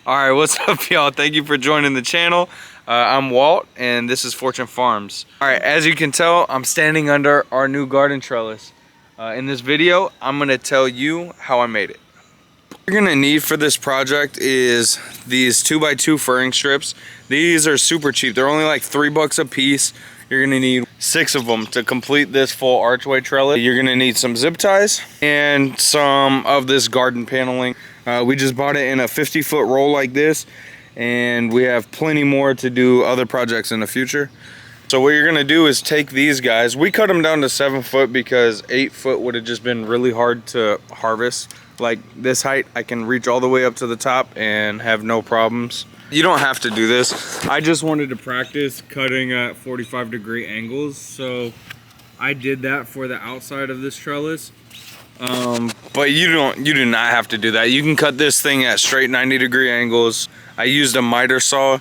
Alright, what's up y'all? Thank you for joining the channel. I'm Walt and this is Fortune Farms. Alright, as you can tell, I'm standing under our new garden trellis. In this video, I'm going to tell you how I made it. What you're going to need for this project is these 2x2 furring strips. These are super cheap. They're only like $3 a piece. You're going to need 6 of them to complete this full archway trellis. You're going to need some zip ties and some of this garden paneling. We just bought it in a 50-foot roll like this, and we have plenty more to do other projects in the future. So what you're gonna do is take these guys. We cut them down to 7 foot because 8 foot would have just been really hard to harvest. Like this height, I can reach all the way up to the top and have no problems. You don't have to do this. I just wanted to practice cutting at 45-degree angles, so I did that for the outside of this trellis. But you do not have to do that. You can cut this thing at straight 90-degree angles. I used a miter saw.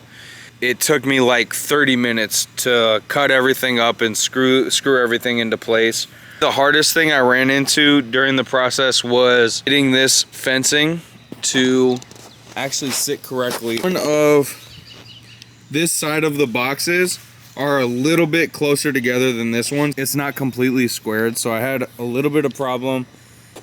It took me like 30 minutes to cut everything up and screw everything into place. The hardest thing I ran into during the process was getting this fencing to actually sit correctly. One of this side of the boxes are a little bit closer together than this one. It's not completely squared, so I had a little bit of problem.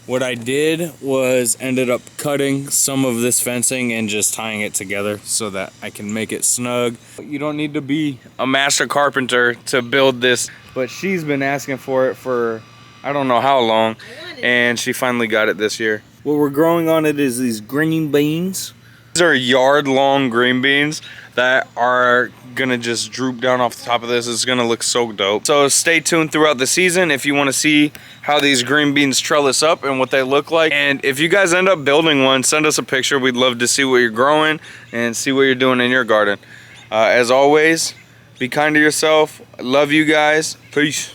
What I did was ended up cutting some of this fencing and just tying it together so that I can make it snug. You don't need to be a master carpenter to build this, but she's been asking for it for I don't know how long, and she finally got it this year. What we're growing on it is these green beans. These are yard-long green beans that are gonna just droop down off the top of this. It's gonna look so dope. So stay tuned throughout the season if you want to see how these green beans trellis up and what they look like. And if you guys end up building one, send us a picture. We'd love to see what you're growing and see what you're doing in your garden. As always, be kind to yourself. I love you guys. Peace.